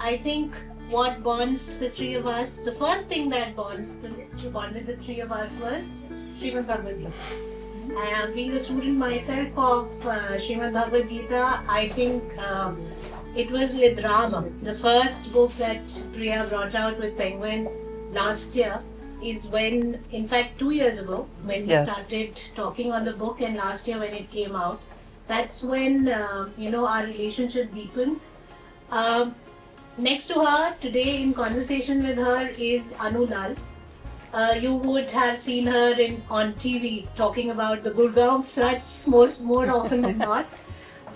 I think what bonds the three of us, the first thing that bonded the three of us was Srimad Bhagavad Gita. And being a student myself of Srimad Bhagavad Gita, I think it was with Rama, the first book that Priya brought out with Penguin last year, is when, in fact 2 years ago, when we started talking on the book, and last year when it came out, that's when our relationship deepened. Next to her today, in conversation with her, is Anu Lall. You would have seen her on TV talking about the Gurgaon floods more often than not.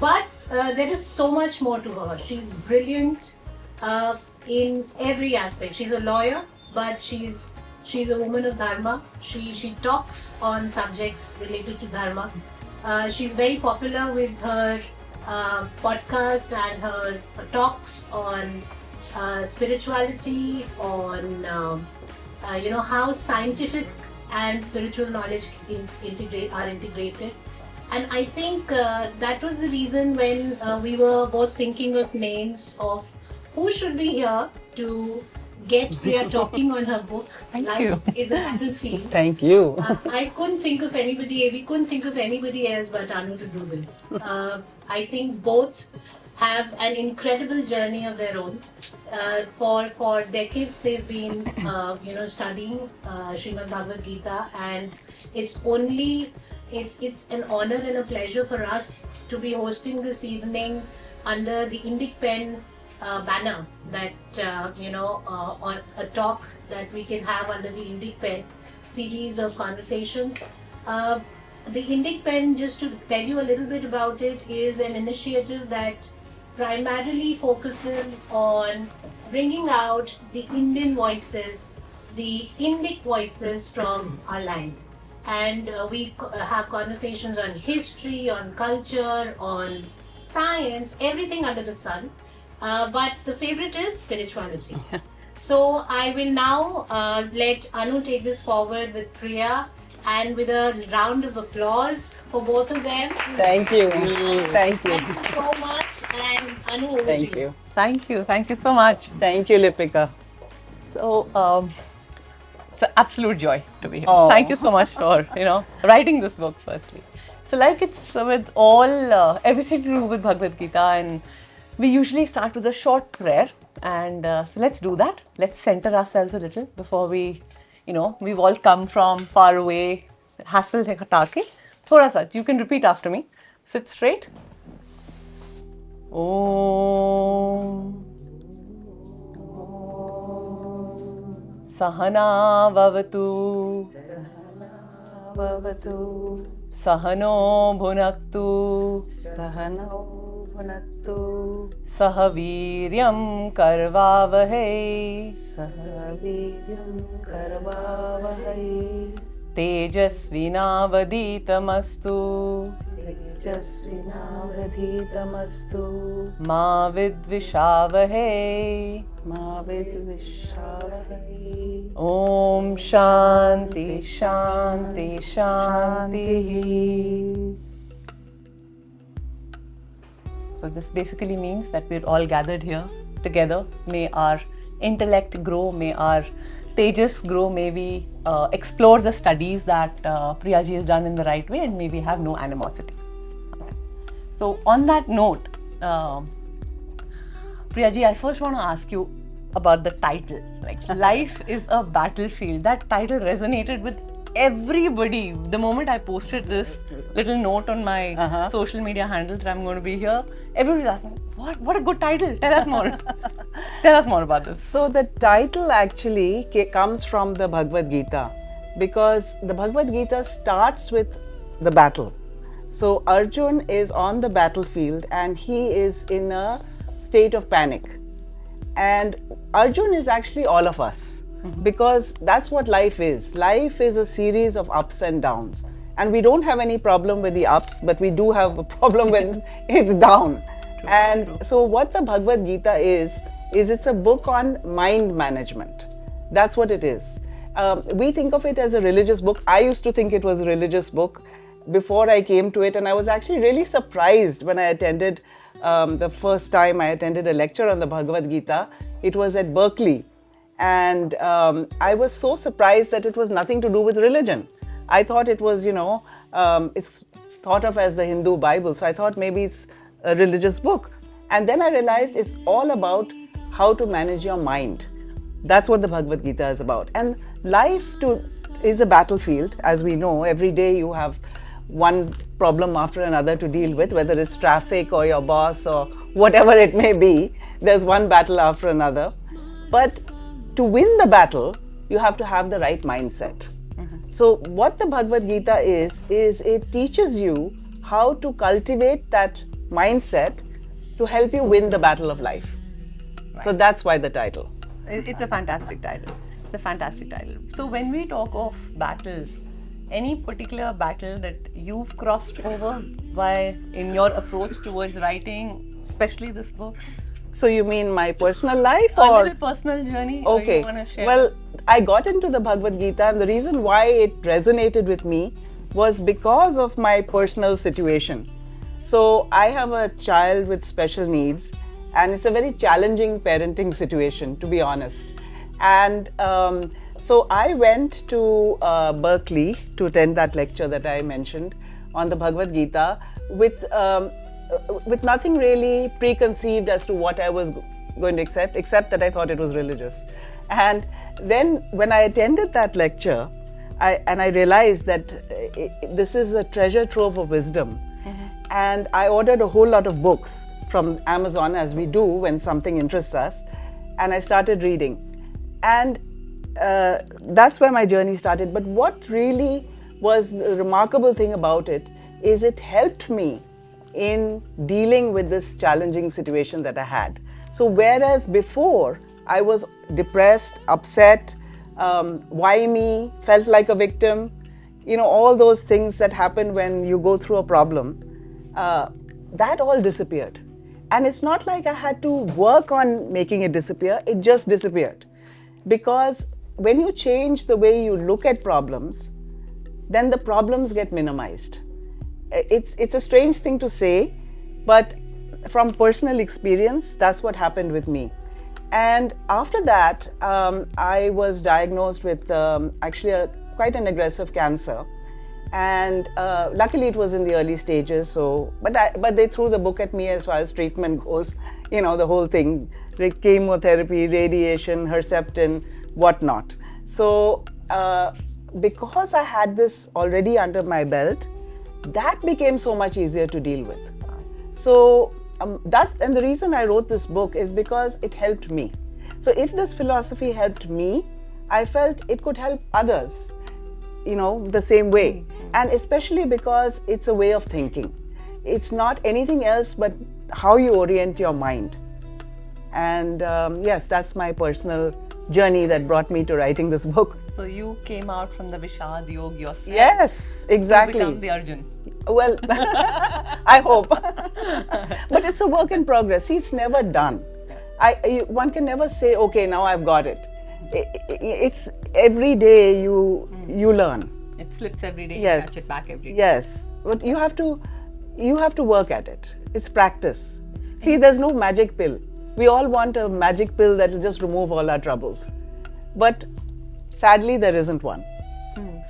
But there is so much more to her. She's brilliant in every aspect. She's a lawyer, but she's a woman of Dharma. She talks on subjects related to Dharma. She's very popular with her podcast and her talks on spirituality, on how scientific and spiritual knowledge are integrated. And I think that was the reason when we were both thinking of names of who should be here to get Priya talking on her book. Life is a battlefield. Thank you. We couldn't think of anybody else but Anu to do this. I think both have an incredible journey of their own. For decades they've been studying Srimad Bhagavad Gita, and it's an honor and a pleasure for us to be hosting this evening under the Indic Pen banner, that on a talk that we can have under the Indic Pen series of conversations. The Indic Pen, just to tell you a little bit about it, is an initiative that primarily focuses on bringing out the Indian voices, the Indic voices from our land. And we have conversations on history, on culture, on science, everything under the sun. But the favorite is spirituality. So I will now let Anu take this forward with Priya, and with a round of applause for both of them. Thank you. Thank you. Thank you so much. And Anu, over Thank to you. Thank you. Thank you so much. Thank you, Lipika. So, it's an absolute joy to be here. Oh. Thank you so much for, writing this book firstly. So like it's with all, everything to do with Bhagavad Gita, and we usually start with a short prayer, and so let's do that. Let's center ourselves a little before we, we've all come from far away, hassle se hata ke. Thoda sa, you can repeat after me. Sit straight. Om Sahana Vavatu Sahano Bhunaktu Sahaviryam Karvavahai Tejasvinavaditamastu Ma Vidvishavahai Om Shanti Shanti Shanti. So this basically means that we're all gathered here together. May our intellect grow, may our tejas grow, may we explore the studies that Priya ji has done in the right way, and may we have no animosity. So on that note, Priya ji, I first want to ask you about the title. Like, life is a battlefield. That title resonated with everybody. The moment I posted this little note on my social media handle that I'm going to be here, everybody was asking, what a good title. Tell us more. Tell us more about this. So the title actually comes from the Bhagavad Gita, because the Bhagavad Gita starts with the battle. So Arjuna is on the battlefield and he is in a state of panic. And Arjuna is actually all of us, because that's what life is. Life is a series of ups and downs. And we don't have any problem with the ups, but we do have a problem when it's down. And so what the Bhagavad Gita is it's a book on mind management. That's what it is. We think of it as a religious book. I used to think it was a religious book before I came to it, and I was actually really surprised when I attended the first time I attended a lecture on the Bhagavad Gita, it was at Berkeley. And I was so surprised that it was nothing to do with religion. I thought it was, it's thought of as the Hindu Bible. So I thought maybe it's a religious book. And then I realized it's all about how to manage your mind. That's what the Bhagavad Gita is about. And life is a battlefield, as we know. Every day you have one problem after another to deal with, whether it's traffic or your boss or whatever it may be. There's one battle after another. But to win the battle, you have to have the right mindset. So what the Bhagavad Gita is it teaches you how to cultivate that mindset to help you win the battle of life. Right. So that's why the title. It's a fantastic title. It's a fantastic title. So when we talk of battles, any particular battle that you've crossed over in your approach towards writing, especially this book? So you mean my personal life or? A little personal journey? Okay. You want to share? Well, I got into the Bhagavad Gita, and the reason why it resonated with me was because of my personal situation. So I have a child with special needs, and it's a very challenging parenting situation, to be honest. And so I went to Berkeley to attend that lecture that I mentioned on the Bhagavad Gita with nothing really preconceived as to what I was going to accept, except that I thought it was religious. And then when I attended that lecture, I realized that this is a treasure trove of wisdom. And I ordered a whole lot of books from Amazon, as we do when something interests us, and I started reading. And that's where my journey started. But what really was the remarkable thing about it is it helped me in dealing with this challenging situation that I had. So whereas before I was depressed, upset, why me, felt like a victim, all those things that happen when you go through a problem, that all disappeared. And it's not like I had to work on making it disappear, it just disappeared. Because when you change the way you look at problems, then the problems get minimized. It's a strange thing to say, but from personal experience, that's what happened with me. And after that, I was diagnosed with actually quite an aggressive cancer. And luckily it was in the early stages, but they threw the book at me as far as treatment goes, the whole thing, chemotherapy, radiation, Herceptin, whatnot. So because I had this already under my belt, that became so much easier to deal with. So and the reason I wrote this book is because it helped me. So if this philosophy helped me, I felt it could help others, the same way. And especially because it's a way of thinking. It's not anything else but how you orient your mind. And yes, that's my personal journey that brought me to writing this book. So you came out from the Vishad Yoga yourself. Yes, exactly. To become the Arjun. Well, I hope. But it's a work in progress. See, it's never done. One can never say, okay, now I've got it. It's every day you learn. It slips every day. Yes. You catch it back every day. Yes, but you have to work at it. It's practice. See, there's no magic pill. We all want a magic pill that will just remove all our troubles. But sadly, there isn't one.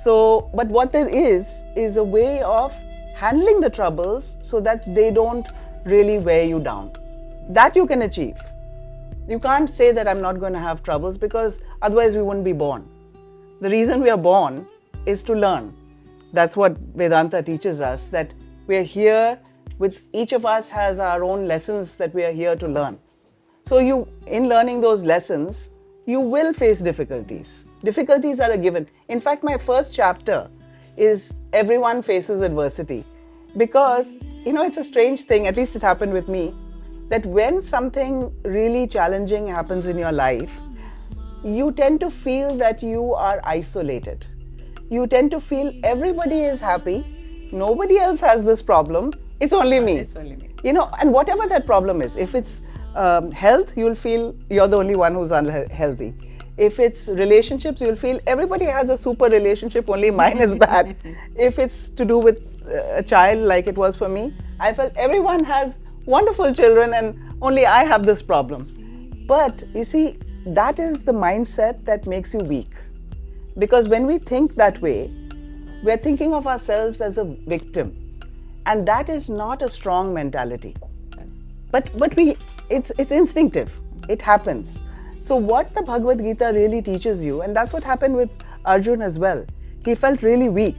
So, but what there is a way of handling the troubles so that they don't really wear you down. That you can achieve. You can't say that I'm not going to have troubles, because otherwise we wouldn't be born. The reason we are born is to learn. That's what Vedanta teaches us, that we are here with, each of us has our own lessons that we are here to learn. So in learning those lessons, you will face difficulties. Difficulties are a given. In fact, my first chapter is everyone faces adversity. Because, it's a strange thing, at least it happened with me, that when something really challenging happens in your life, you tend to feel that you are isolated. You tend to feel everybody is happy, nobody else has this problem, it's only me. It's only me. And whatever that problem is, if it's health, you'll feel you're the only one who's unhealthy. If it's relationships, you'll feel everybody has a super relationship, only mine is bad. If it's to do with a child, like it was for me, I felt everyone has wonderful children and only I have this problem. But you see, that is the mindset that makes you weak. Because when we think that way, we're thinking of ourselves as a victim. And that is not a strong mentality. But it's instinctive. It happens. So what the Bhagavad Gita really teaches you, and that's what happened with Arjuna as well. He felt really weak.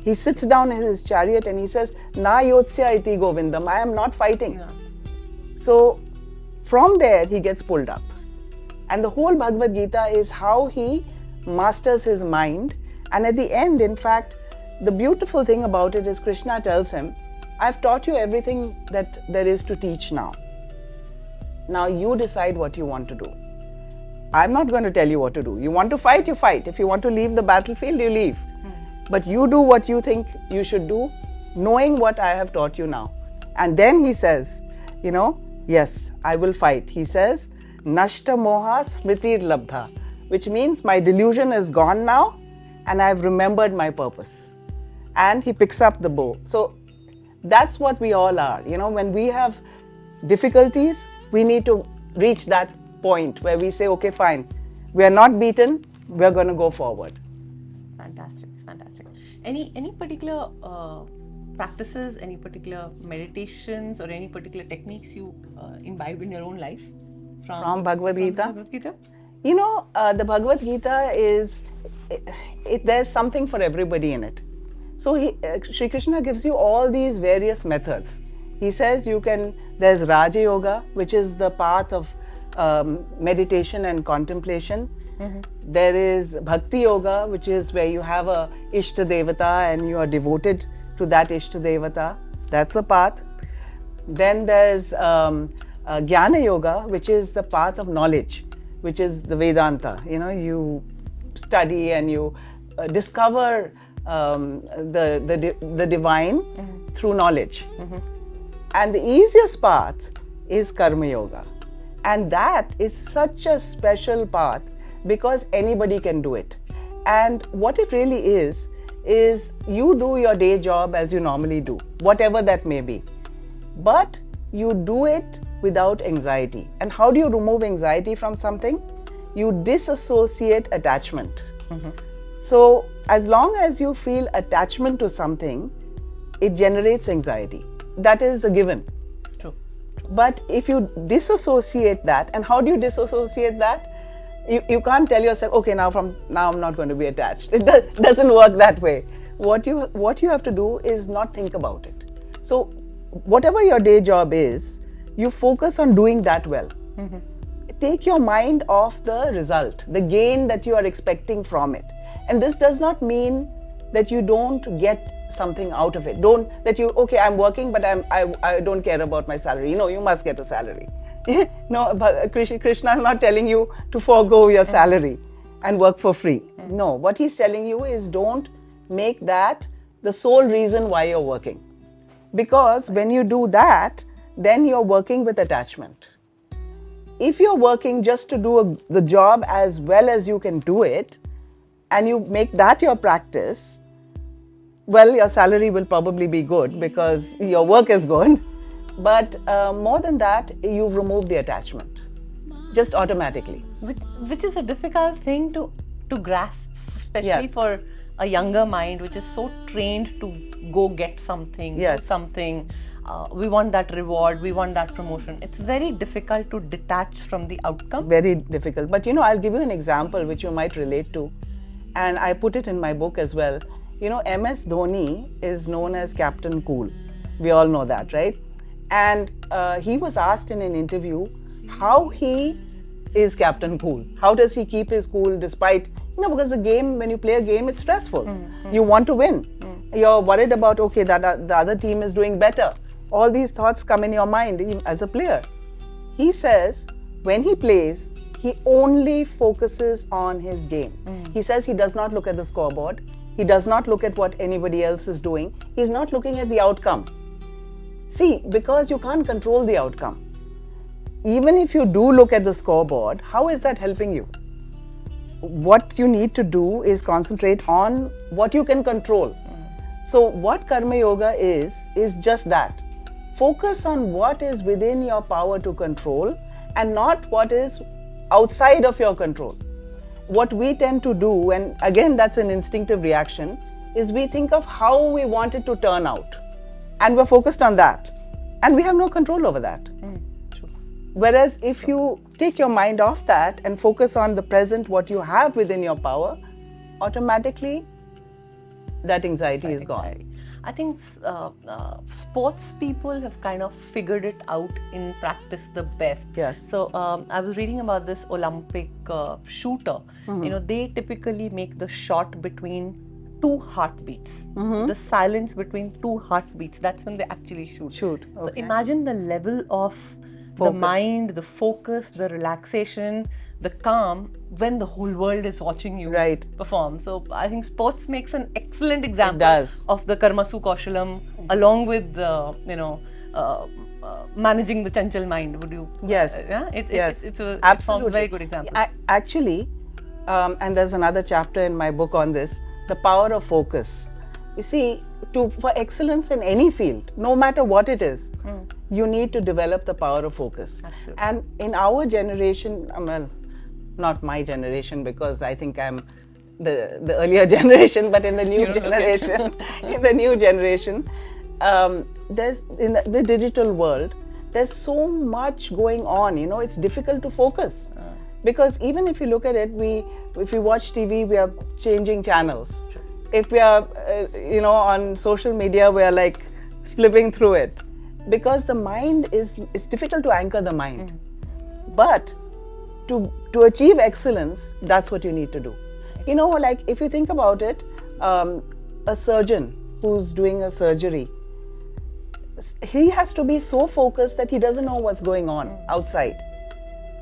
He sits down in his chariot and he says, Na yotsya iti govindam, I am not fighting. Yeah. So from there he gets pulled up. And the whole Bhagavad Gita is how he masters his mind. And at the end, in fact, the beautiful thing about it is Krishna tells him, I've taught you everything that there is to teach now. Now you decide what you want to do. I'm not going to tell you what to do. You want to fight, you fight. If you want to leave the battlefield, you leave. But you do what you think you should do, knowing what I have taught you now. And then he says, yes, I will fight. He says, Nashta moha smritir labdha, which means my delusion is gone now and I've remembered my purpose. And he picks up the bow. So that's what we all are. When we have difficulties, we need to reach that point where we say, okay, fine, we are not beaten, we are going to go forward. Fantastic. Any particular practices, any particular meditations, or any particular techniques you imbibe in your own life from Bhagavad Gita? Bhagavad Gita? The Bhagavad Gita is, there's something for everybody in it. So Sri Krishna gives you all these various methods. He says there's Raja Yoga, which is the path of meditation and contemplation. Mm-hmm. There is Bhakti Yoga, which is where you have a Ishta Devata and you are devoted to that Ishta Devata. That's the path. Then there's Jnana Yoga, which is the path of knowledge, which is the Vedanta. You study and you discover the divine through knowledge. Mm-hmm. And the easiest path is Karma Yoga. And that is such a special path because anybody can do it. And what it really is you do your day job as you normally do, whatever that may be. But you do it without anxiety. And how do you remove anxiety from something? You disassociate attachment. Mm-hmm. So as long as you feel attachment to something, it generates anxiety. That is a given. True. But if you disassociate that, and how do you disassociate that? You can't tell yourself, okay, now I'm not going to be attached. It doesn't work that way. What you have to do is not think about it. So whatever your day job is, you focus on doing that well. Mm-hmm. Take your mind off the result, the gain that you are expecting from it. And this does not mean that you don't get something out of it. I'm working, but I don't care about my salary. You must get a salary. No, but Krishna is not telling you to forego your salary and work for free. No, what he's telling you is don't make that the sole reason why you're working. Because when you do that, then you're working with attachment. If you're working just to do the job as well as you can do it, and you make that your practice, well, your salary will probably be good because your work is good. But more than that, you've removed the attachment, just automatically. Which is a difficult thing to grasp, especially for a younger mind, which is so trained to go get something, do something. We want that reward, we want that promotion. It's very difficult to detach from the outcome. Very difficult. But I'll give you an example which you might relate to. And I put it in my book as well. MS Dhoni is known as Captain Cool. We all know that, right? And he was asked in an interview how he is Captain Cool. How does he keep his cool despite, because the game, when you play a game, it's stressful. Mm-hmm. You want to win. Mm-hmm. You're worried about, that the other team is doing better. All these thoughts come in your mind as a player. He says when he plays, he only focuses on his game. Mm. He says he does not look at the scoreboard. He does not look at what anybody else is doing. He's not looking at the outcome. See, because you can't control the outcome. Even if you do look at the scoreboard, how is that helping you? What you need to do is concentrate on what you can control. So what Karma Yoga is just that. focus on what is within your power to control and not what is outside of your control. What we tend to do, and again that's an instinctive reaction, is we think of how we want it to turn out. And we're focused on that. And we have no control over that. True. Whereas if you take your mind off that and focus on the present, what you have within your power, automatically that anxiety is gone. I think sports people have kind of figured it out in practice the best. Yes. So I was reading about this Olympic shooter. You know, they typically make the shot between two heartbeats. The silence between two heartbeats, that's when they actually shoot. So imagine the level of the mind, the focus, the relaxation, the calm when the whole world is watching you perform. So I think sports makes an excellent example of the Karmasu Kaushalam along with managing the chanchal mind. Would you? Yes. It's a absolutely very good example. Actually, and there's another chapter in my book on this, the power of focus. You see, for excellence in any field, no matter what it is, you need to develop the power of focus. Absolutely. And in our generation, well, not my generation, because I think I'm the earlier generation, but in the new generation, there's in the digital world, there's so much going on. You know, it's difficult to focus because even if you look at it, if we watch TV, we are changing channels. If we are, on social media, we are like flipping through it because the mind it's difficult to anchor the mind. But to achieve excellence, that's what you need to do. You know, like if you think about it, a surgeon who's doing a surgery, he has to be so focused that he doesn't know what's going on outside.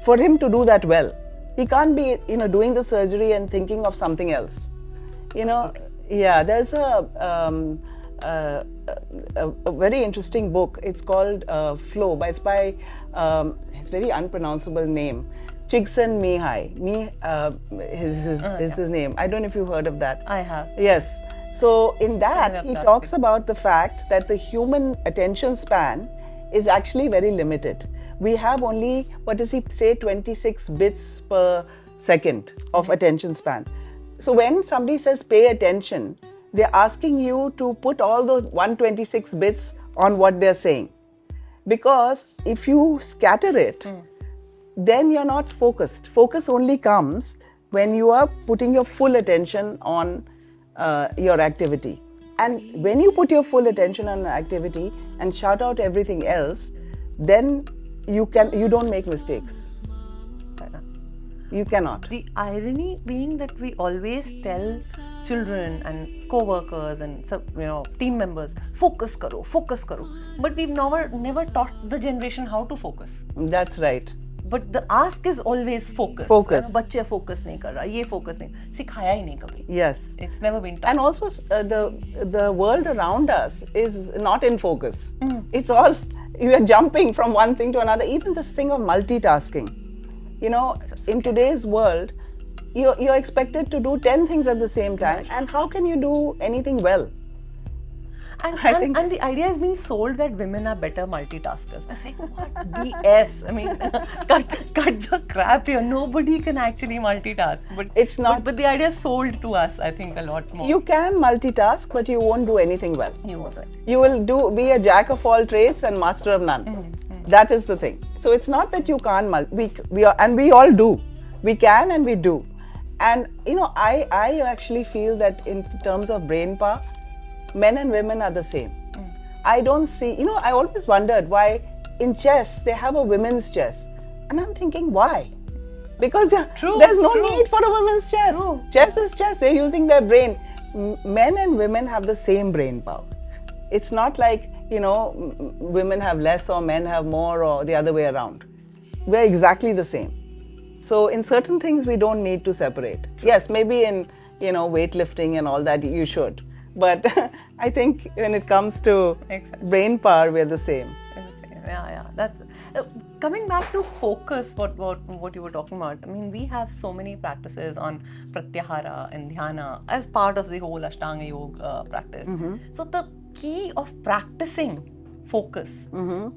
For him to do that well, he can't be, doing the surgery and thinking of something else. There's a very interesting book. It's called Flow, but it's by his very unpronounceable name, Csikszentmihalyi. Is his name. I don't know if you've heard of that. I have. Yes. So in that, he talks about the fact that the human attention span is actually very limited. We have only, 26 bits per second of attention span. So when somebody says pay attention, they're asking you to put all those 126 bits on what they're saying. Because if you scatter it, then you're not focused. Focus only comes when you are putting your full attention on your activity. And when you put your full attention on an activity and shut out everything else, then you don't make mistakes. You cannot. The irony being that we always tell children and co-workers and team members, focus karo, but we've never taught the generation how to focus. That's right. But the ask is always focus. बच्चे focus नहीं कर रहा, ये focus नहीं, सिखाया ही नहीं कभी. Yes. It's never been taught. And also the world around us is not in focus. It's all, you are jumping from one thing to another. Even this thing of multitasking. In today's world, you're expected to do 10 things at the same time. And how can you do anything well? And the idea has been sold that women are better multitaskers. I say, what BS? I mean, cut the crap here. Nobody can actually multitask. But it's not. But the idea is sold to us, I think, a lot more. You can multitask, but you won't do anything well. You won't. You will be a jack of all trades and master of none. That is the thing. So it's not that you can't we all do. We can and we do. And I actually feel that in terms of brain power, men and women are the same. I don't see, I always wondered why in chess they have a women's chess. And I'm thinking, why? Because there's no need for a women's chess. Chess is chess. They're using their brain. Men and women have the same brain power. It's not like, women have less or men have more or the other way around. We're exactly the same. So in certain things, we don't need to separate. Yes, maybe in, weightlifting and all that, you should. But I think when it comes to brain power, we're the same. Yeah. That's coming back to focus. What you were talking about. I mean, we have so many practices on pratyahara and dhyana as part of the whole Ashtanga Yoga practice. So the key of practicing focus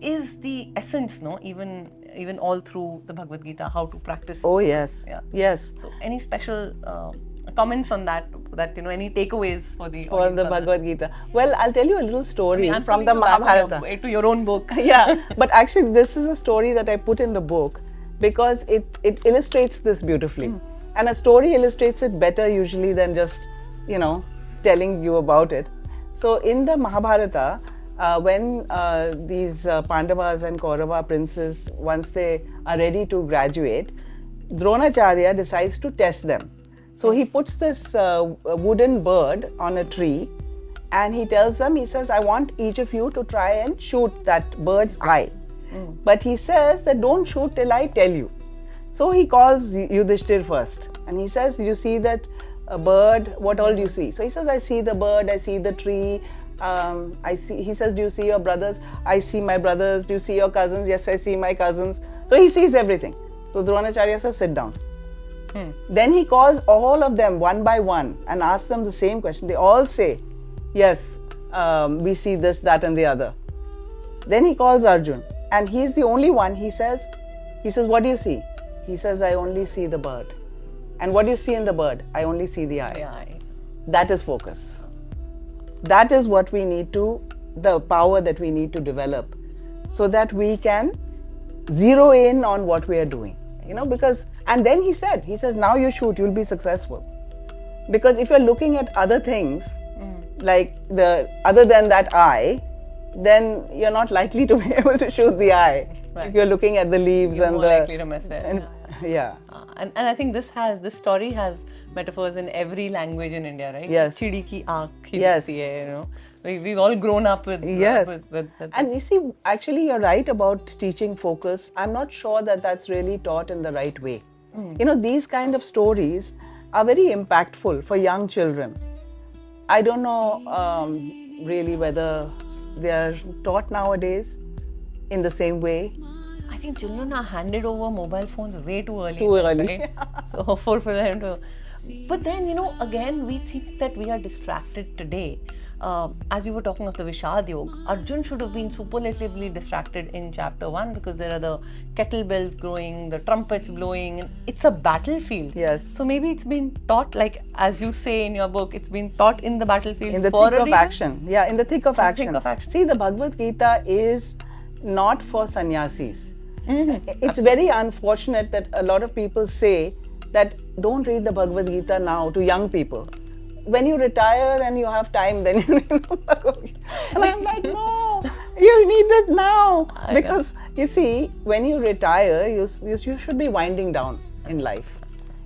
is the essence, no? Even all through the Bhagavad Gita, how to practice. Oh yes, Yeah. yes. So, any special comments on that? That any takeaways for the For audience the on that? Bhagavad Gita. Well, I'll tell you a little story I'm from pulling the you back on Mahabharata. to your own book. Yeah, but actually, this is a story that I put in the book because it illustrates this beautifully. And a story illustrates it better usually than just, telling you about it. So, in the Mahabharata, when these Pandavas and Kaurava princes, once they are ready to graduate, Dronacharya decides to test them. So he puts this wooden bird on a tree and he tells them, he says, I want each of you to try and shoot that bird's eye. But he says that don't shoot till I tell you. So he calls Yudhishthir first and he says, you see that bird, what all do you see? So he says, I see the bird, I see the tree, he says, do you see your brothers? I see my brothers. Do you see your cousins? Yes, I see my cousins. So he sees everything. So Dronacharya says, sit down. Then he calls all of them one by one and asks them the same question. They all say, yes, we see this, that and the other. Then he calls Arjun and he's the only one. He says, what do you see? He says, I only see the bird. And what do you see in the bird? I only see the eye. The eye. That is focus. That is what we need the power that we need to develop so that we can zero in on what we are doing. And then he says, now you shoot, you'll be successful. Because if you're looking at other things, like other than that eye, then you're not likely to be able to shoot the eye. Right. If you're looking at the leaves you're and more likely to miss it. Yeah. And I think this story has metaphors in every language in India, right? Yes. Chidi ki aankh Yes. hai, We've all grown up with. Yes. With and you see, actually, you're right about teaching focus. I'm not sure that that's really taught in the right way. These kind of stories are very impactful for young children. I don't know really whether they are taught nowadays in the same way. I think children are handed over mobile phones way too early. Right? So for them to. But then, again, we think that we are distracted today. As you were talking of the Vishad Yoga, Arjun should have been superlatively distracted in chapter 1 because there are the kettlebells growing, the trumpets blowing, and it's a battlefield. Yes. So maybe it's been taught, like as you say in your book, it's been taught in the battlefield. In the thick of action. Yeah, in the thick of action. See, the Bhagavad Gita is not for sannyasis. It's very unfortunate that a lot of people say that don't read the Bhagavad Gita now to young people. When you retire and you have time, then you read the Bhagavad Gita. And I'm like, no, you need it now. Because you see, when you retire, you should be winding down in life.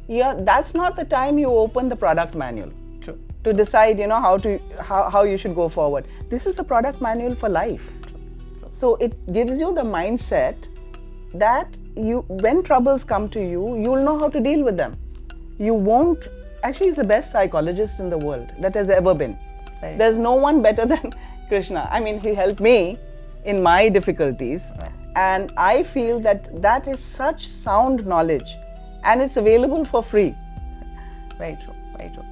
That's not the time you open the product manual. True. To decide, how you should go forward. This is the product manual for life. So it gives you the mindset that when troubles come to you, you'll know how to deal with them. You won't. Actually, he's the best psychologist in the world that has ever been. Right. There's no one better than Krishna. I mean, he helped me in my difficulties. Right. And I feel that is such sound knowledge and it's available for free. Very true, very true.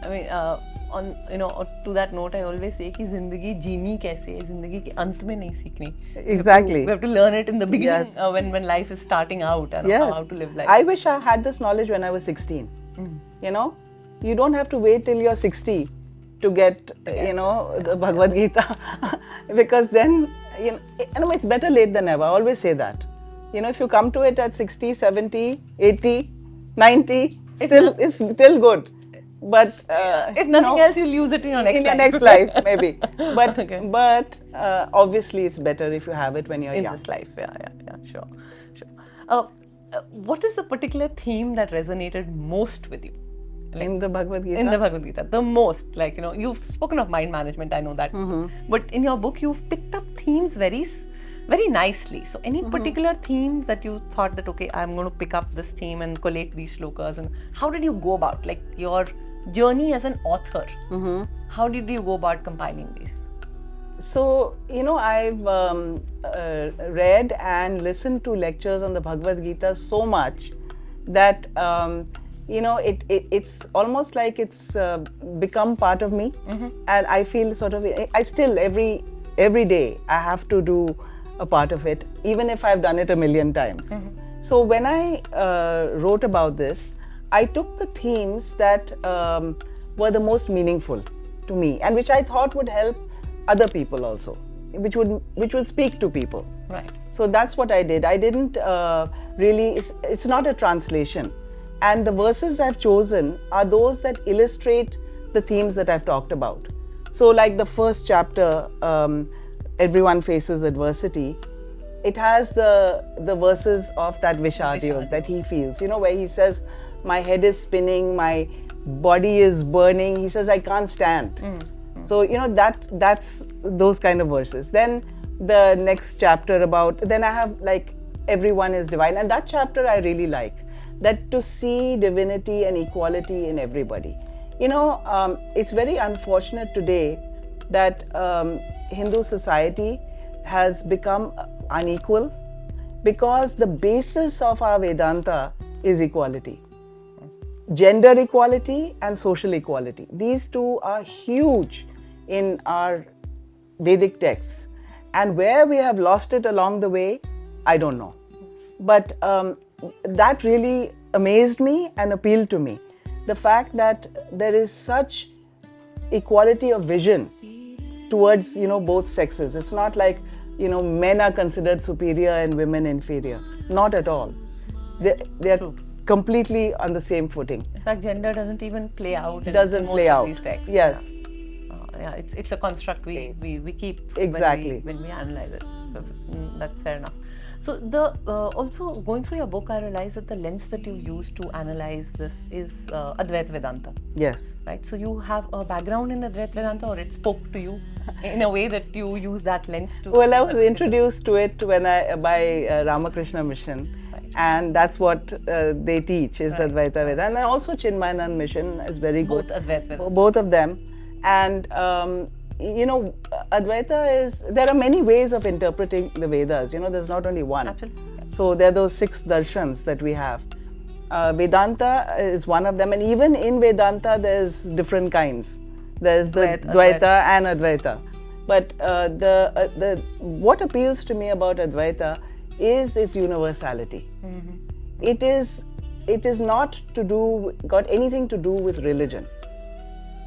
I mean, to that note, I always say कि जिंदगी जीनी कैसे है, जिंदगी के अंत में नहीं सीखनी. Exactly. We have to learn it in the beginning, when life is starting out and how to live life. I wish I had this knowledge when I was 16. You don't have to wait till you're 60 to get, the Bhagavad Gita. Because then, it's better late than never. I always say that. If you come to it at 60, 70, 80, 90, it's still good. But if nothing else, you'll use it in your next life. In your next life, maybe. But obviously, it's better if you have it when you're young. In this life, yeah, sure. What is the particular theme that resonated most with you? In the Bhagavad Gita? In the Bhagavad Gita, the most. You've spoken of mind management, I know that. But in your book, you've picked up themes very, very nicely. So any particular themes that you thought that, okay, I'm going to pick up this theme and collate these shlokas, and how did you go about, your journey as an author? How did you go about compiling these? So, I've read and listened to lectures on the Bhagavad Gita so much that it's almost like it's become part of me. And I feel I still, every every day I have to do a part of it, even if I've done it a million times. So when I wrote about this, I took the themes that were the most meaningful to me and which I thought would help other people also, which would speak to people. Right. So that's what I did. I didn't really, it's not a translation. And the verses I've chosen are those that illustrate the themes that I've talked about. So like the first chapter, Everyone Faces Adversity, it has the verses of that Vishad Yoga that he feels, you know, where he says, my head is spinning, my body is burning. He says, I can't stand. So, you know, that's those kind of verses. Then the next chapter then I have like everyone is divine. And that chapter I really like, that to see divinity and equality in everybody. You know, it's very unfortunate today that Hindu society has become unequal because the basis of our Vedanta is equality. Gender equality and social equality. These two are huge in our Vedic texts. And where we have lost it along the way, I don't know. But that really amazed me and appealed to me. The fact that there is such equality of vision towards, you know, both sexes. It's not like, you know, men are considered superior and women inferior. Not at all. They are completely on the same footing. In fact, gender doesn't even play out. Doesn't play out. These texts. Yes. Yeah, it's a construct we keep exactly when we analyze it. That's fair enough. So also going through your book, I realized that the lens that you use to analyze this is Advaita Vedanta. Yes. Right. So you have a background in Advaita Vedanta, or it spoke to you in a way that you use that lens to. Well, I was introduced to it by Ramakrishna Mission. And that's what they teach is Advaita Vedanta. And also Chinmayanand Mission is very good. Both Advaita Vedanta. Both of them. And, you know, Advaita there are many ways of interpreting the Vedas. You know, there's not only one. Absolutely. So there are those 6 darshans that we have. Vedanta is one of them. And even in Vedanta, there's different kinds. There's the Dvaita and Advaita. But what appeals to me about Advaita is its universality. It is not got anything to do with religion.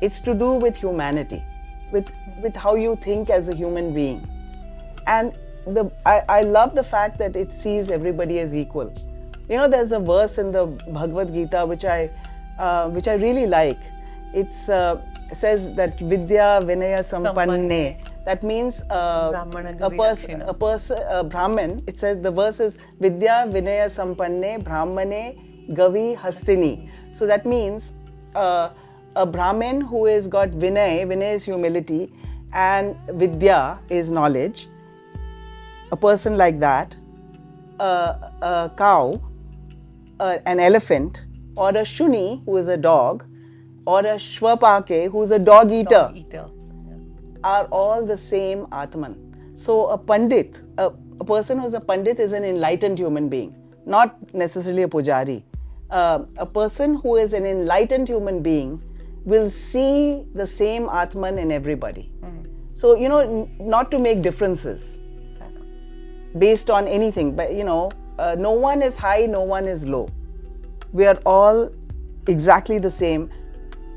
It's to do with humanity, with how you think as a human being. And I love the fact that it sees everybody as equal. You know, there's a verse in the Bhagavad Gita which I really like. It says that Vidya Vinaya Sampanne. That means a Brahmin, it says, the verse is Vidya Vinaya Sampanne Brahmane Gavi Hastini. So that means a Brahmin who has got Vinay is humility, and Vidya is knowledge. A person like that, a cow, an elephant, or a Shuni who is a dog, or a Shvapake who is a dog eater. Are all the same Atman. So a Pandit, a person who is a Pandit is an enlightened human being, not necessarily a Pujari. A person who is an enlightened human being will see the same Atman in everybody. So, you know, not to make differences based on anything, but, you know, no one is high, no one is low. We are all exactly the same.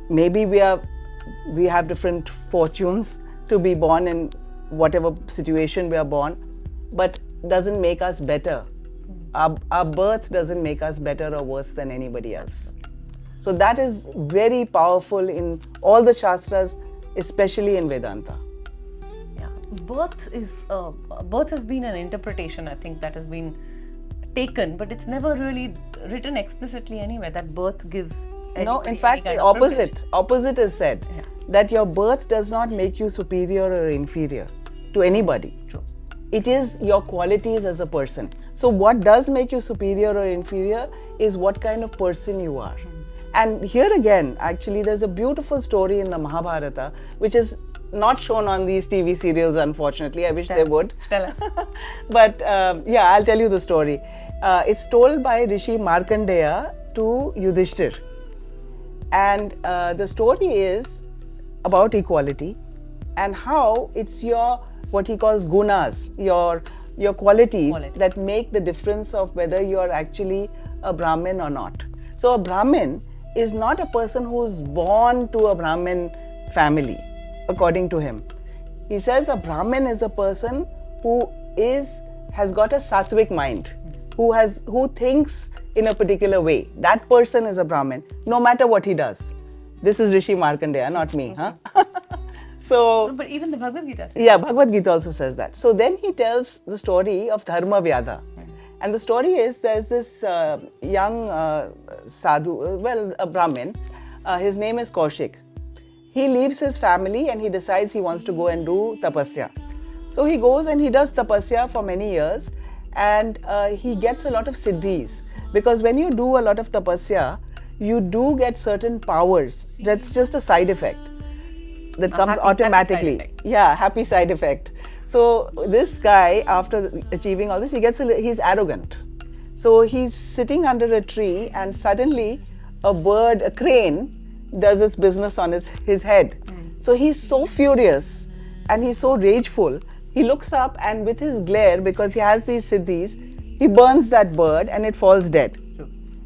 Maybe we have different fortunes to be born in whatever situation we are born, but doesn't make us better. Our birth doesn't make us better or worse than anybody else. So that is very powerful in all the Shastras, especially in Vedanta. Yeah, birth has been an interpretation, I think, that has been taken, but it's never really written explicitly anywhere that birth gives. No, in fact, the opposite is said. Yeah. That your birth does not make you superior or inferior to anybody. True. It is your qualities as a person. So what does make you superior or inferior is what kind of person you are. And here again, actually, there's a beautiful story in the Mahabharata, which is not shown on these TV serials, unfortunately. I wish they would. Tell us. But yeah, I'll tell you the story. It's told by Rishi Markandeya to Yudhishthir. And the story is about equality and how it's your what he calls gunas, your qualities Quality. that make the difference of whether you are actually a Brahmin or not. So a Brahmin is not a person who's born to a Brahmin family, according to him. He says a Brahmin is a person who has got a sattvic mind, who thinks in a particular way. That person is a Brahmin, no matter what he does. This is Rishi Markandeya, not me, huh? So, But even the Bhagavad Gita says yeah, Bhagavad Gita also says that. So then he tells the story of Dharma Vyada. And the story is there's this young sadhu, a Brahmin. His name is Kaushik. He leaves his family and he decides he wants to go and do tapasya. So he goes and he does tapasya for many years, and he gets a lot of siddhis. Because when you do a lot of tapasya, you do get certain powers. That's just a side effect that comes automatically. Happy side effect. Yeah, happy side effect. So this guy, after achieving all this, he's arrogant. So he's sitting under a tree, and suddenly a crane, does its business on his head. So he's so furious and he's so rageful. He looks up, and with his glare, because he has these siddhis, he burns that bird and it falls dead.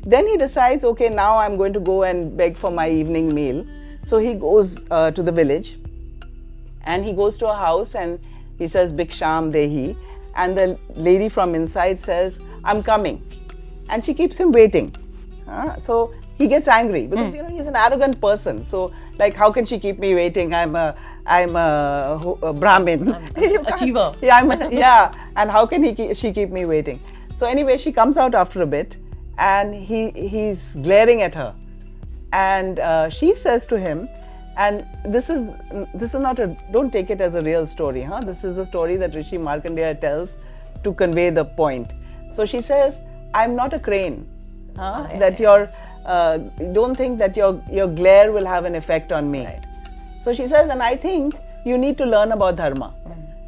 Then he decides, okay, now I'm going to go and beg for my evening meal. So he goes to the village, and he goes to a house and he says, Bhiksham Dehi. And the lady from inside says, I'm coming. And she keeps him waiting. So he gets angry because he's an arrogant person. So like, how can she keep me waiting? I'm a Brahmin. Achiever. Yeah, and how can she keep me waiting? So anyway, she comes out after a bit, and he's glaring at her, and she says to him, and this is not don't take it as a real story, This is a story that Rishi Markandeya tells to convey the point. So she says, I'm not a crane, that don't think that your glare will have an effect on me. Right. So she says, and I think you need to learn about dharma.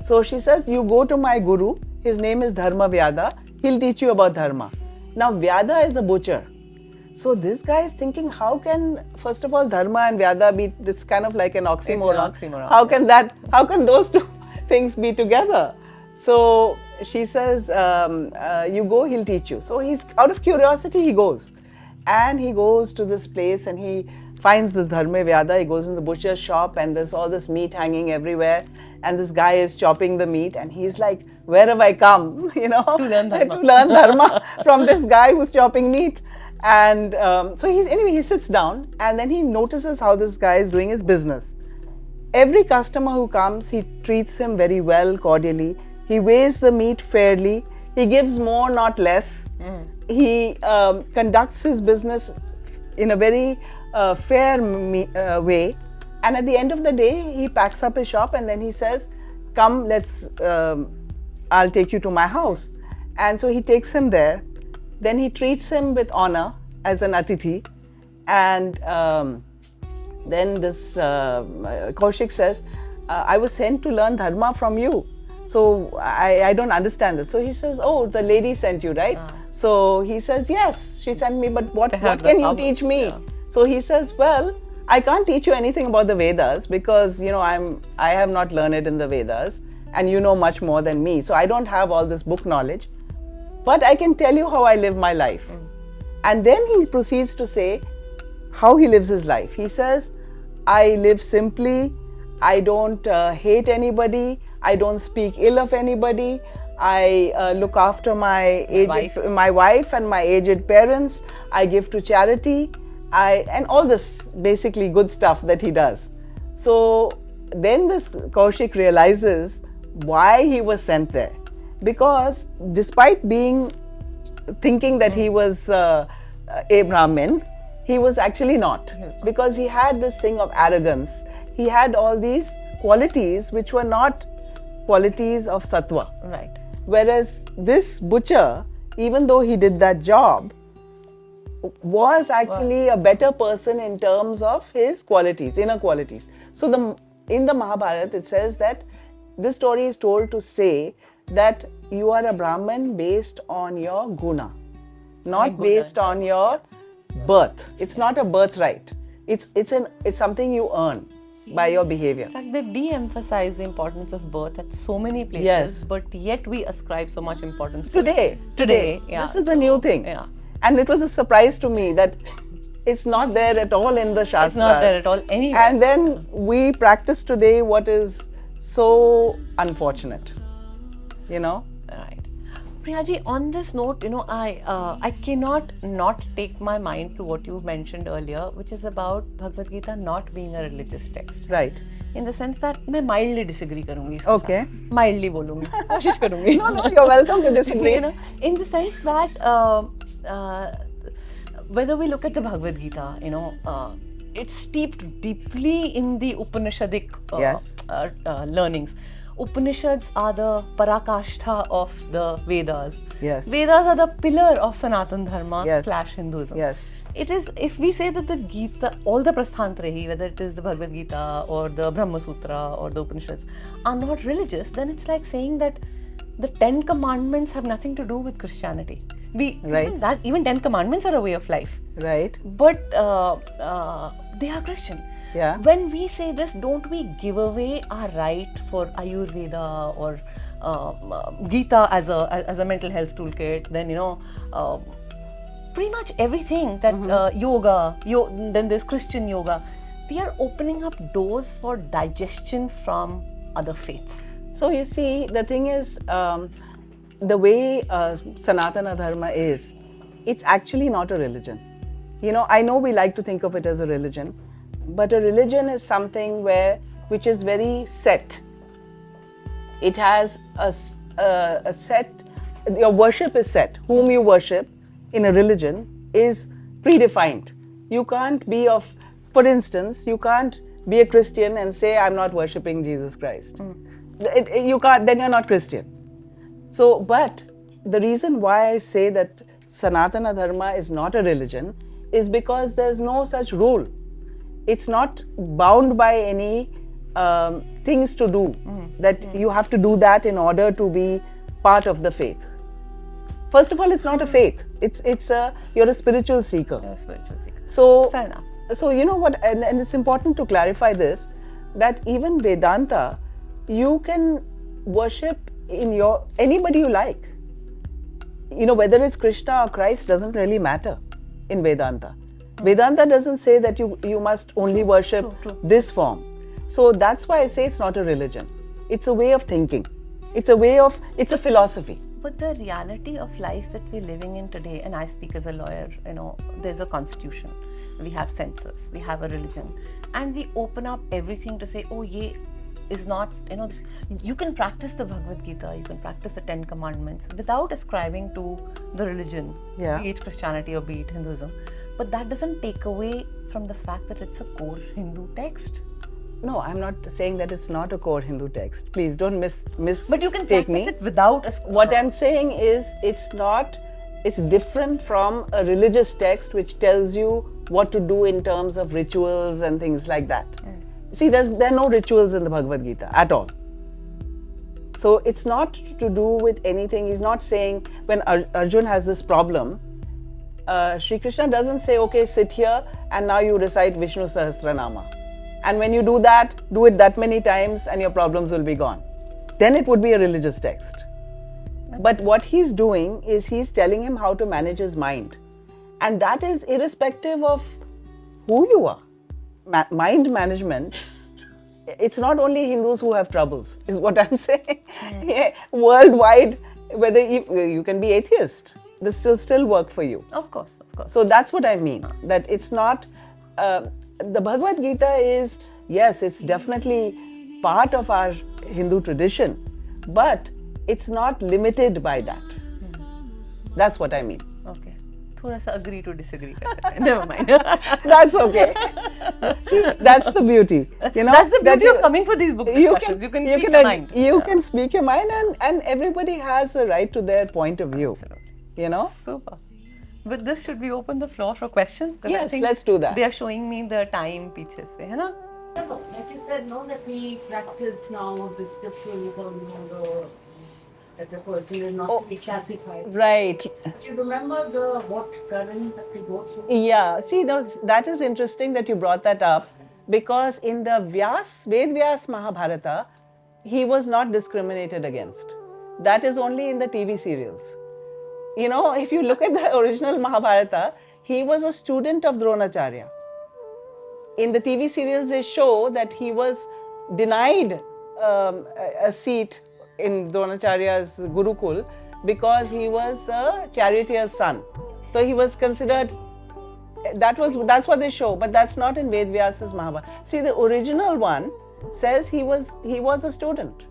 So she says, you go to my guru, his name is Dharma Vyada, he'll teach you about dharma. Now Vyada is a butcher. So this guy is thinking, how can, first of all, dharma and Vyada be, it's kind of like an oxymoron. It's an oxymoron. How can those two things be together? So she says, you go, he'll teach you. So he's, out of curiosity, he goes. And he goes to this place and he finds the Dharma Vyada. He goes in the butcher's shop and there's all this meat hanging everywhere. And this guy is chopping the meat and he's like, where have I come? To learn dharma. to learn dharma from this guy who's chopping meat. And so he sits down and then he notices how this guy is doing his business. Every customer who comes, he treats him very well, cordially. He weighs the meat fairly. He gives more, not less. He conducts his business in a very fair way. And at the end of the day, he packs up his shop and then he says, come, I'll take you to my house. And so he takes him there. Then he treats him with honor as an atithi. And then this Kaushik says, I was sent to learn dharma from you. So I don't understand this. So he says, oh, the lady sent you, right? So he says, yes, she sent me, but what can you teach me? Yeah. So he says, well, I can't teach you anything about the Vedas because, I have not learned it in the Vedas and you know much more than me. So I don't have all this book knowledge, but I can tell you how I live my life. And then he proceeds to say how he lives his life. He says, I live simply. I don't hate anybody. I don't speak ill of anybody. I look after my wife and my aged parents. I give to charity. And all this basically good stuff that he does. So then this Kaushik realizes why he was sent there. Because despite thinking that he was a Brahmin, he was actually not. Because he had this thing of arrogance. He had all these qualities which were not qualities of sattva. Right. Whereas this butcher, even though he did that job, was actually a better person in terms of his qualities, inner qualities. So in the Mahabharata, it says that this story is told to say that you are a Brahmin based on your guna, not based on your birth. It's not a birthright. It's something you earn. by your behavior. In fact, they de-emphasize the importance of birth at so many places, Yes. but yet we ascribe so much importance to it. Today, yeah. this is a new thing. Yeah. And it was a surprise to me that it's not there at all in the Shastras. It's not there at all anywhere. And then we practice today what is so unfortunate, you know? Right. Priyaji, on this note, I cannot not take my mind to what you mentioned earlier, which is about Bhagavad Gita not being a religious text. Right. In the sense that मैं mildly disagree करूँगी इसके Okay. साथ. Mildly बोलूँगी, कोशिश करूँगी. No, you're welcome to disagree. In the sense that whether we look at the Bhagavad Gita, it's steeped deeply in the Upanishadic Yes. learnings. Upanishads are the parakashtha of the Vedas. Yes. Vedas are the pillar of Sanatan Dharma Yes. / Hinduism. Yes. It is, if we say that the Gita, all the Prasthantrahi, whether it is the Bhagavad Gita or the Brahma Sutra or the Upanishads, are not religious, then it's like saying that the 10 commandments have nothing to do with Christianity. Right. Even 10 commandments are a way of life. Right. But they are Christian. Yeah. When we say this, don't we give away our right for Ayurveda or Gita as a mental health toolkit? Then pretty much everything that yoga, then there's Christian yoga. We are opening up doors for digestion from other faiths. So you see, the thing is, the way Sanatana Dharma is, it's actually not a religion. I know we like to think of it as a religion, but a religion is something which is very set. It has a set, your worship is set. Whom you worship in a religion is predefined. You can't be for instance, you can't be a Christian and say, I'm not worshipping Jesus Christ. You can't, then you're not Christian. So, but the reason why I say that Sanatana Dharma is not a religion is because there's no such rule. It's not bound by any things to do, that you have to do that in order to be part of the faith. First of all, it's not a faith. You're a spiritual seeker. You're a spiritual seeker. So, fair enough. So you know what, and it's important to clarify this, that even Vedanta, you can worship anybody you like. Whether it's Krishna or Christ doesn't really matter in Vedanta. Vedanta doesn't say that you must only worship this form. So that's why I say it's not a religion. It's a way of thinking. It's a philosophy. But the reality of life that we're living in today, and I speak as a lawyer, there's a constitution, we have census, we have a religion, and we open up everything to say, oh, ye is not, you can practice the Bhagavad Gita, you can practice the 10 commandments without ascribing to the religion, be it Christianity or be it Hinduism. But that doesn't take away from the fact that it's a core Hindu text. No, I'm not saying that it's not a core Hindu text. Please don't miss But you can take practice me. it without What I'm saying is it's different from a religious text which tells you what to do in terms of rituals and things like that. See, there are no rituals in the Bhagavad Gita at all. So it's not to do with anything. He's not saying, when Arjuna has this problem, Sri Krishna doesn't say, okay, sit here and now you recite Vishnu Sahasranama. And when you do that, do it that many times and your problems will be gone. Then it would be a religious text. But what he's doing is he's telling him how to manage his mind. And that is irrespective of who you are. Mind management, it's not only Hindus who have troubles, is what I'm saying. Worldwide, whether you can be atheist, this still work for you. Of course. So that's what I mean, that it's not, the Bhagavad Gita is, yes, it's definitely part of our Hindu tradition, but it's not limited by that. That's what I mean. Okay. थोड़ा सा agree to disagree. Never mind. That's okay. See, that's the beauty. That's the beauty of coming for these book discussions. You can speak your mind. You can speak your mind, and everybody has the right to their point of view. Absolutely. Super. With this, should we open the floor for questions? Because yes, I think let's do that. They are showing me the time piche se, hai na? Like you said, that we practice now this difference on that the person is not to be classified. Right. Do you remember what Karan had to go through? Yeah. See, that is interesting that you brought that up, because in the Ved Vyas Mahabharata, he was not discriminated against. That is only in the TV serials. You know, if you look at the original Mahabharata, he was a student of Dronacharya. In the TV serials, they show that he was denied a seat in Dronacharya's Gurukul because he was a charioteer's son. So he was considered. That's what they show, but that's not in Ved Vyasa's Mahabharata. See, the original one says he was a student.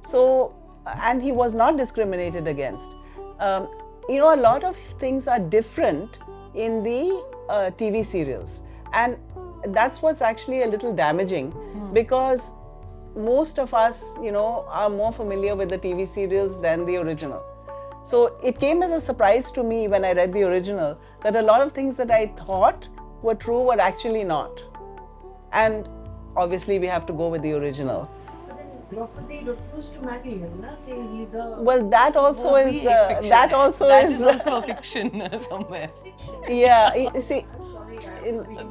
So, and he was not discriminated against. You know, a lot of things are different in the TV serials, and that's what's actually a little damaging, because most of us, you know, are more familiar with the TV serials than the original. So it came as a surprise to me when I read the original that a lot of things that I thought were true were actually not. And obviously we have to go with the original. But then Draupadi refused to marry him, na? Saying he's a... Well, that also is fiction. that also That is is also a fiction somewhere. yeah. You see, I'm sorry,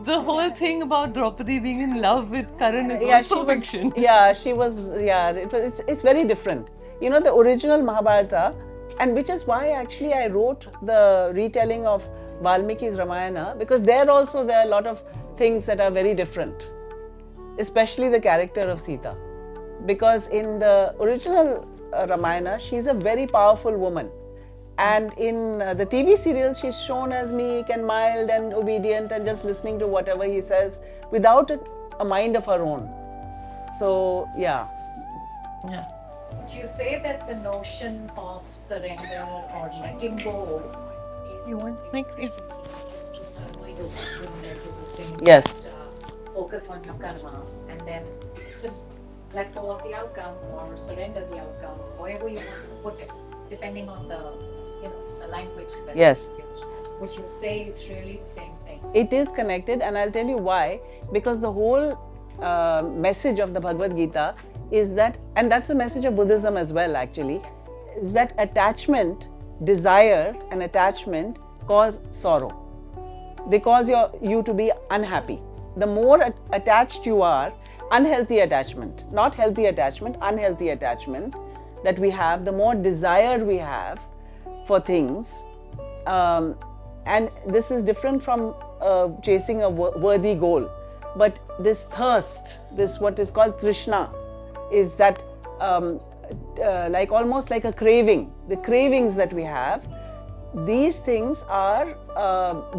The whole thing about Draupadi being in love with Karan is yeah, also fiction. she was. Yeah, it's very different. You know, the original Mahabharata, and which is why actually I wrote the retelling of Valmiki's Ramayana, because there are a lot of things that are very different, especially the character of Sita, because in the original Ramayana she's a very powerful woman, and in the TV serial she's shown as meek and mild and obedient and just listening to whatever he says without a mind of her own. So yeah. Do you say that the notion of surrender or letting go, You want like karma yoga, that you were saying, Yes. that, focus on your karma and then just let go of the outcome or surrender the outcome, however you want to put it, depending on the the language that Yes. you use. Would you say it's really the same thing? It is connected, and I'll tell you why. Because the whole message of the Bhagavad Gita is that, and that's the message of Buddhism as well actually, is that attachment, desire and attachment cause sorrow. They cause you to be unhappy. The more attached you are, unhealthy attachment, not healthy attachment, unhealthy attachment that we have, the more desire we have for things. And this is different from chasing a worthy goal. But this thirst, this what is called Trishna, is that like almost like a craving. The cravings that we have, these things are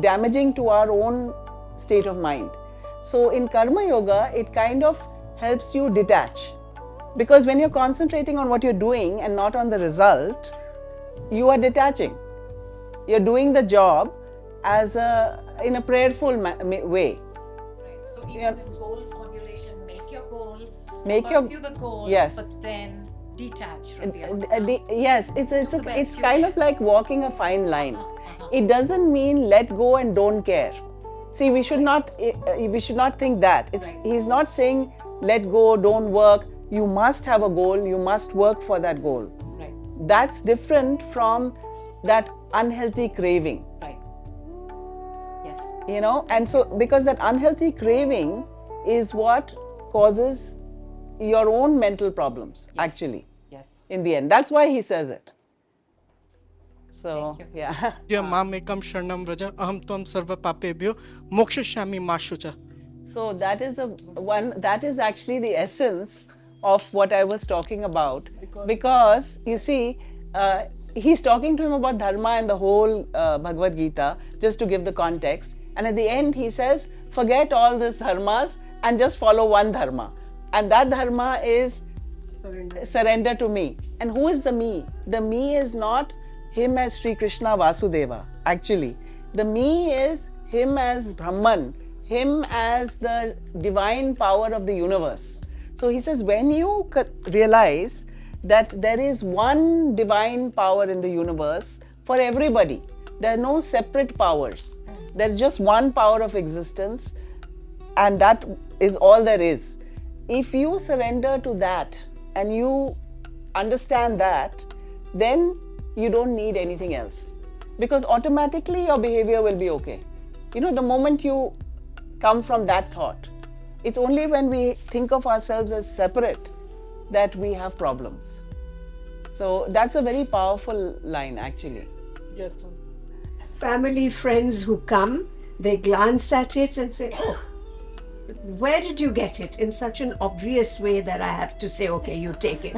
damaging to our own state of mind. So in Karma Yoga, it kind of helps you detach. Because when you're concentrating on what you're doing and not on the result, you are detaching. You're doing the job in a prayerful way. Right. So even Yeah. in goal formulation, make your goal, Make your- pursue the goal, Yes. but then detach from the outcome. Yes, Do the it's best you kind can. of like walking a fine line. It doesn't mean let go and don't care. See, we should not think that. Right. He's not saying let go, don't work. You must have a goal. You must work for that goal. Right, That's different from that unhealthy craving. right. Yes. You know, and so because that unhealthy craving is what causes your own mental problems actually Yes. in the end. That's why he says it. So Thank you. yeah. Dear Mamekam Sharnam Vraja Aham Tvam Sarva Papebhyo Mokshashyami Mashucha. So that is actually the essence of what I was talking about, because you see, he's talking to him about dharma and the whole Bhagavad Gita, just to give the context, and at the end he says, forget all these dharmas and just follow one dharma, and that dharma is surrender to me. And who is the me? The me is not him as Sri Krishna Vasudeva, actually. The me is him as Brahman, him as the divine power of the universe. So he says, when you realize that there is one divine power in the universe for everybody, there are no separate powers. There's just one power of existence, and that is all there is. If you surrender to that and you understand that, then you don't need anything else, because automatically your behavior will be okay. You know, the moment you come from that thought, It's only when we think of ourselves as separate that we have problems. So that's a very powerful line, actually. Yes, ma'am. Family, friends who come, they glance at it and say, oh, where did you get it? In such an obvious way that I have to say, okay, you take it.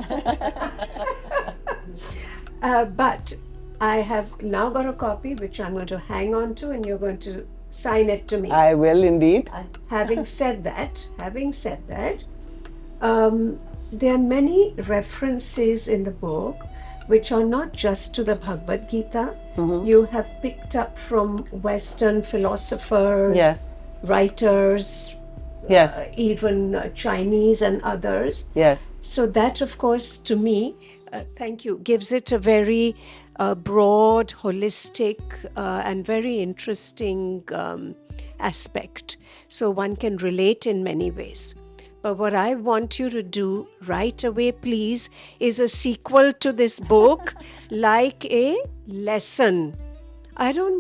But I have now got a copy which I'm going to hang on to, and you're going to sign it to me. I will indeed. Having said that, there are many references in the book which are not just to the Bhagavad Gita. You have picked up from Western philosophers, Yes. writers, Yes. even Chinese and others. Yes. So that, of course, to me, thank you, gives it a very broad, holistic, and very interesting aspect. So one can relate in many ways. But what I want you to do right away, please, is a sequel to this book, like a lesson. I don't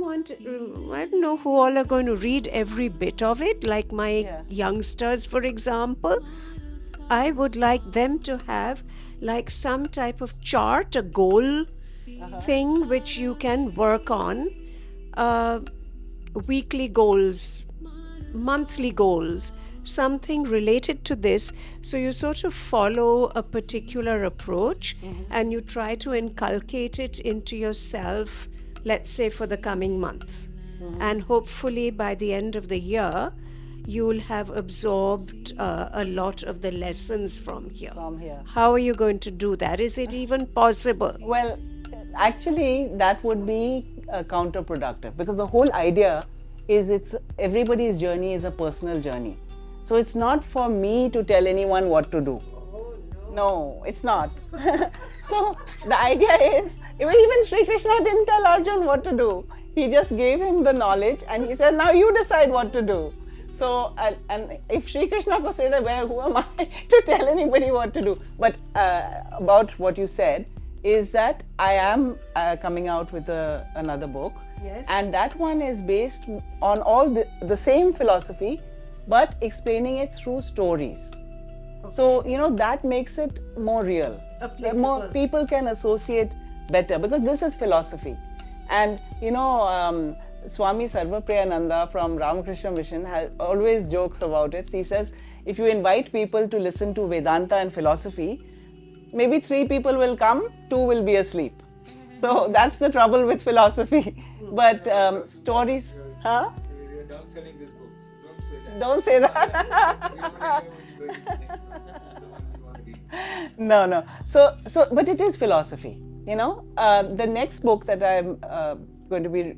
know who all are going to read every bit of it, like my youngsters, for example. I would like them to have like some type of chart, a goal thing which you can work on, weekly goals, monthly goals, something related to this. So you sort of follow a particular approach and you try to inculcate it into yourself, let's say for the coming months. And hopefully by the end of the year, you'll have absorbed a lot of the lessons from here. How are you going to do that? Is it even possible? Well, actually, that would be counterproductive, because the whole idea is everybody's journey is a personal journey. So it's not for me to tell anyone what to do. No, it's not. So the idea is, even Sri Krishna didn't tell Arjuna what to do. He just gave him the knowledge and he said, now you decide what to do. So, and if Sri Krishna could say that, who am I to tell anybody what to do? But about what you said is that I am coming out with another book. Yes. And that one is based on all the same philosophy, but explaining it through stories. So, that makes it more real. Applicable. More people can associate better, because this is philosophy. And, Swami Sarvapriyananda from Ramakrishna Mission always jokes about it. He says, if you invite people to listen to Vedanta and philosophy, maybe 3 people will come, 2 will be asleep. So that's the trouble with philosophy. But stories, huh? You're downselling this book. Don't say that. No. So, but it is philosophy. The next book that I'm going to be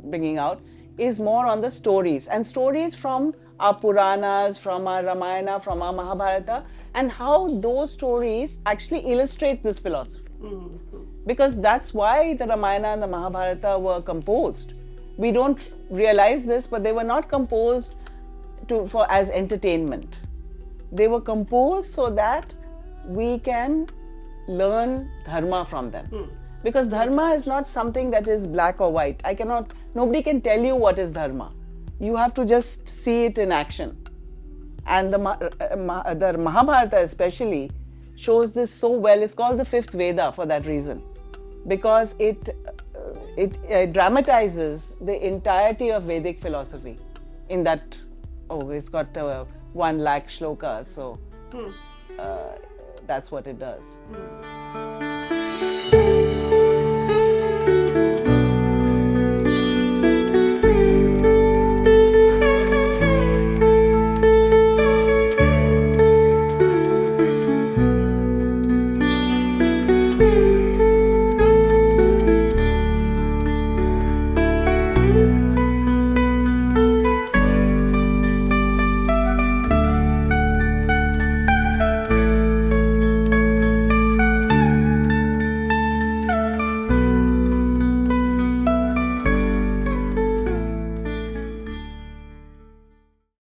bringing out is more on the stories, and stories from our Puranas, from our Ramayana, from our Mahabharata, and how those stories actually illustrate this philosophy. Because that's why the Ramayana and the Mahabharata were composed. We don't realize this, but they were not composed as entertainment. They were composed so that we can learn dharma from them. Because dharma is not something that is black or white. Nobody can tell you what is dharma. You have to just see it in action. And the Mahabharata especially shows this so well. It's called the 5th Veda for that reason. Because it dramatizes the entirety of Vedic philosophy in that, it's got 1 lakh shlokas, so that's what it does.